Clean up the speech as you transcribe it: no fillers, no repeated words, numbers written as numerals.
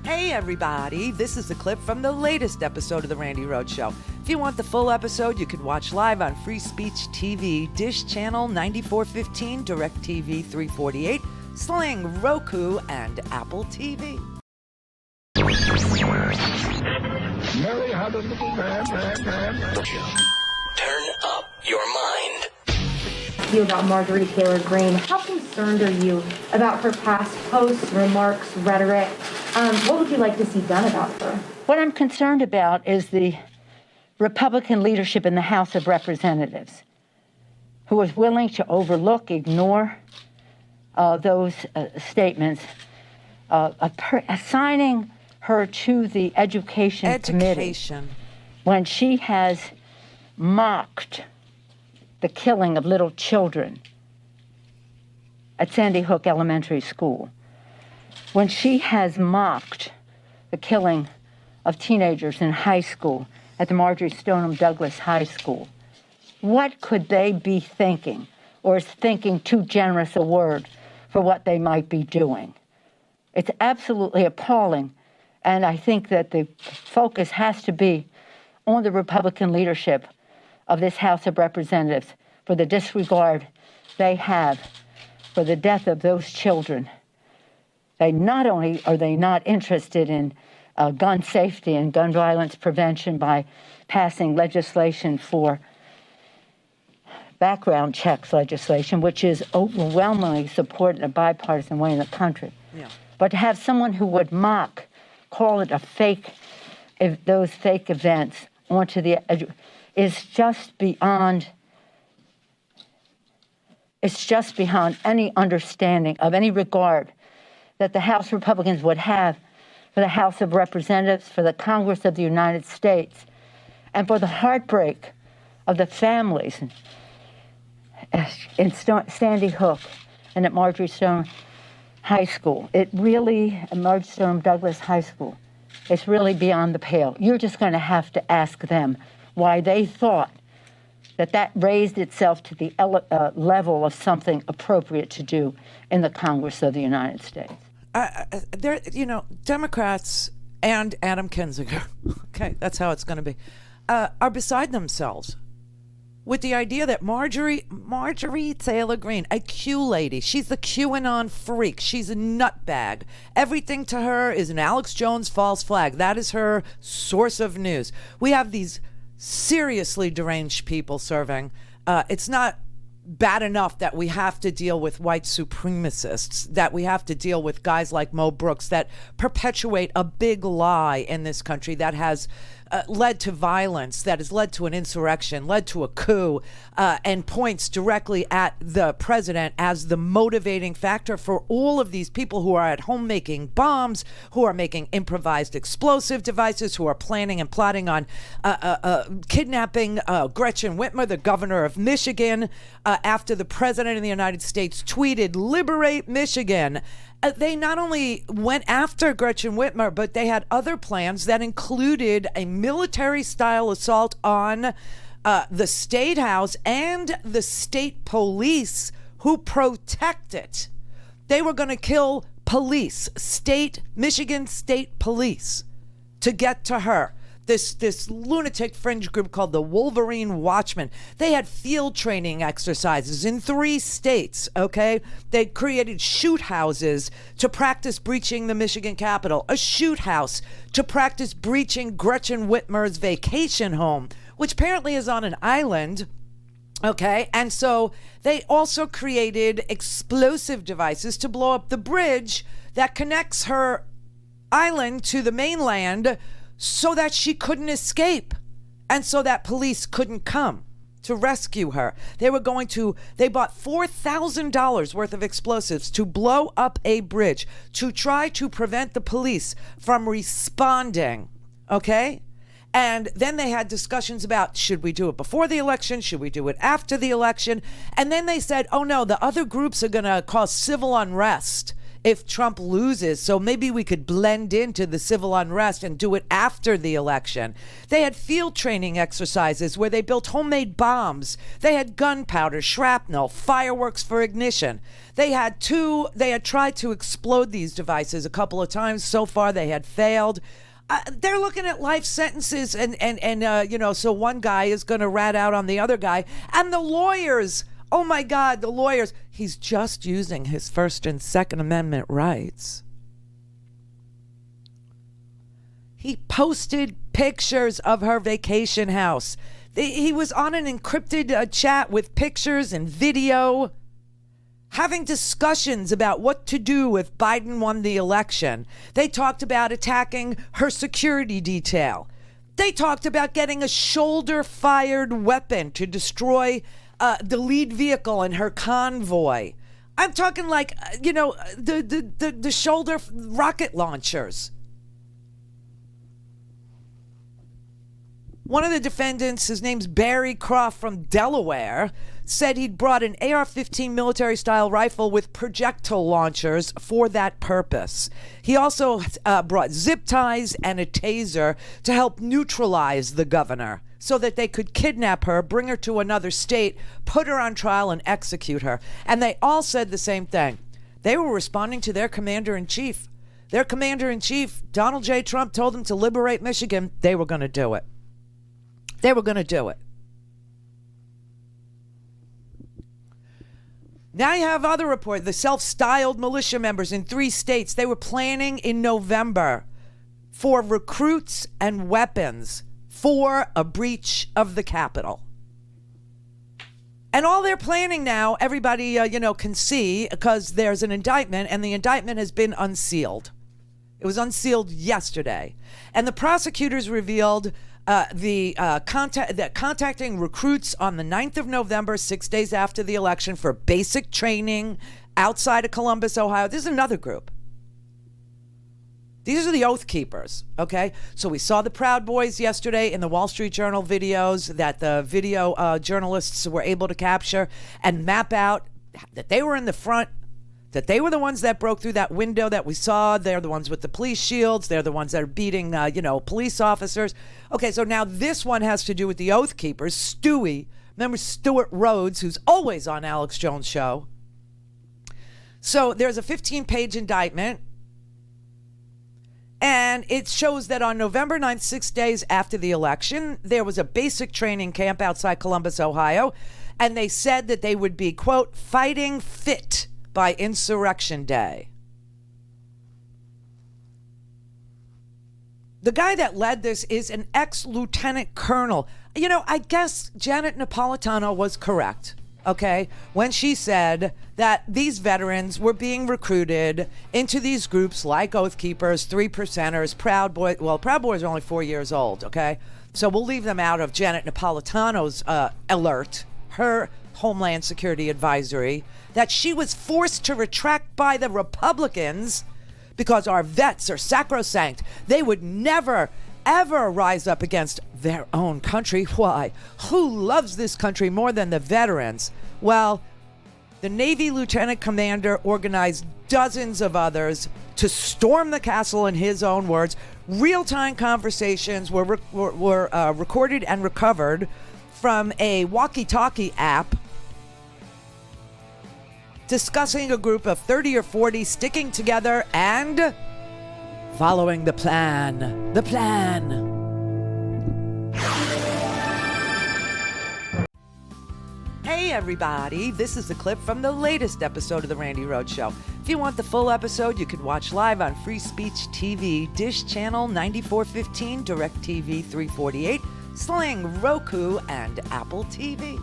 Hey everybody, this is a clip from the latest episode of The Randi Rhodes Show. If you want the full episode, you can watch live on Free Speech TV, Dish Channel 9415, DirecTV 348, Sling, Roku, and Apple TV. Mary had a little man. Turn up your mind. You about Marjorie Taylor Greene. How concerned are you about her past posts, remarks, rhetoric? What would you like to see done about her? What I'm concerned about is the Republican leadership in the House of Representatives, who is willing to overlook, ignore those statements, assigning her to the Education Committee when she has mocked the killing of little children at Sandy Hook Elementary School, when she has mocked the killing of teenagers in high school at the Marjorie Stoneman Douglas High School. What could they be thinking, or is thinking too generous a word for what they might be doing? It's absolutely appalling, and I think that the focus has to be on the Republican leadership of this House of Representatives for the disregard they have for the death of those children. They not only are they not interested in gun safety and gun violence prevention by passing legislation for background checks legislation, which is overwhelmingly supported in a bipartisan way in the country. Yeah. But to have someone who would call it a fake, those fake events onto the is just beyond. It's just beyond any understanding of any regard that the House Republicans would have for the House of Representatives, for the Congress of the United States, and for the heartbreak of the families in Sandy Hook and at Marjorie Stoneman High School. Marjorie Stoneman Douglas High School, it's really beyond the pale. You're just going to have to ask them why they thought that raised itself to the level of something appropriate to do in the Congress of the United States. Democrats and Adam Kinzinger, okay, that's how it's going to be, are beside themselves with the idea that Marjorie Taylor Greene, a Q lady, she's the QAnon freak. She's a nutbag. Everything to her is an Alex Jones false flag. That is her source of news. We have these seriously deranged people serving. It's not bad enough that we have to deal with white supremacists, that we have to deal with guys like Mo Brooks that perpetuate a big lie in this country that has led to violence, that has led to an insurrection, led to a coup, and points directly at the president as the motivating factor for all of these people who are at home making bombs, who are making improvised explosive devices, who are planning and plotting on kidnapping Gretchen Whitmer, the governor of Michigan, after the president of the United States tweeted, "Liberate Michigan." They not only went after Gretchen Whitmer, but they had other plans that included a military-style assault on the State House and the state police who protect it. They were going to kill police, Michigan State Police, to get to her. This lunatic fringe group called the Wolverine Watchmen. They had field training exercises in 3 states, okay? They created shoot houses to practice breaching the Michigan Capitol, a shoot house to practice breaching Gretchen Whitmer's vacation home, which apparently is on an island, okay? And so they also created explosive devices to blow up the bridge that connects her island to the mainland, so that she couldn't escape and so that police couldn't come to rescue her. They bought $4,000 worth of explosives to blow up a bridge to try to prevent the police from responding, okay? And then they had discussions about, should we do it before the election? Should we do it after the election? And then they said, oh no, the other groups are going to cause civil unrest if Trump loses, so maybe we could blend into the civil unrest and do it after the election. They had field training exercises where they built homemade bombs. They had gunpowder, shrapnel, fireworks for ignition. They had tried to explode these devices a couple of times. So far, they had failed. They're looking at life sentences, and so one guy is going to rat out on the other guy. And the lawyers, oh my God, the lawyers, he's just using his First and Second Amendment rights. He posted pictures of her vacation house. He was on an encrypted chat with pictures and video, having discussions about what to do if Biden won the election. They talked about attacking her security detail. They talked about getting a shoulder-fired weapon to destroy the lead vehicle in her convoy. I'm talking like, the shoulder rocket launchers. One of the defendants, his name's Barry Croft from Delaware, said he'd brought an AR-15 military-style rifle with projectile launchers for that purpose. He also brought zip ties and a taser to help neutralize the governor so that they could kidnap her, bring her to another state, put her on trial, and execute her. And they all said the same thing. They were responding to their commander-in-chief. Their commander-in-chief, Donald J. Trump, told them to liberate Michigan. They were going to do it. They were going to do it. Now you have other report. The self-styled militia members in 3 states, they were planning in November for recruits and weapons for a breach of the Capitol. And all they're planning now, everybody, can see because there's an indictment, and the indictment has been unsealed. It was unsealed yesterday. And the prosecutors revealed contacting recruits on the 9th of November, 6 days after the election, for basic training outside of Columbus, Ohio. This is another group. These are the Oath Keepers, okay? So we saw the Proud Boys yesterday in the Wall Street Journal videos that the video journalists were able to capture and map out that they were in the front, that they were the ones that broke through that window that we saw. They're the ones with the police shields. They're the ones that are beating, police officers. Okay, so now this one has to do with the Oath Keepers. Stewie, remember Stuart Rhodes, who's always on Alex Jones' show. So there's a 15-page indictment, and it shows that on November 9th, 6 days after the election, there was a basic training camp outside Columbus, Ohio, and they said that they would be, quote, fighting fit by Insurrection Day. The guy that led this is an ex-lieutenant colonel. I guess Janet Napolitano was correct, okay, when she said that these veterans were being recruited into these groups like Oath Keepers, 3%ers, Proud Boys. Well, Proud Boys are only 4 years old, okay? So we'll leave them out of Janet Napolitano's alert, her Homeland Security advisory, that she was forced to retract by the Republicans because our vets are sacrosanct. They would never, ever rise up against their own country. Why? Who loves this country more than the veterans? Well, the Navy lieutenant commander organized dozens of others to storm the castle in his own words. Real-time conversations were recorded and recovered from a walkie-talkie app discussing a group of 30 or 40 sticking together and following the plan. The plan. Hey everybody, this is a clip from the latest episode of The Randi Rhodes Show. If you want the full episode, you can watch live on Free Speech TV, Dish Channel 9415, DirecTV 348, Sling, Roku, and Apple TV.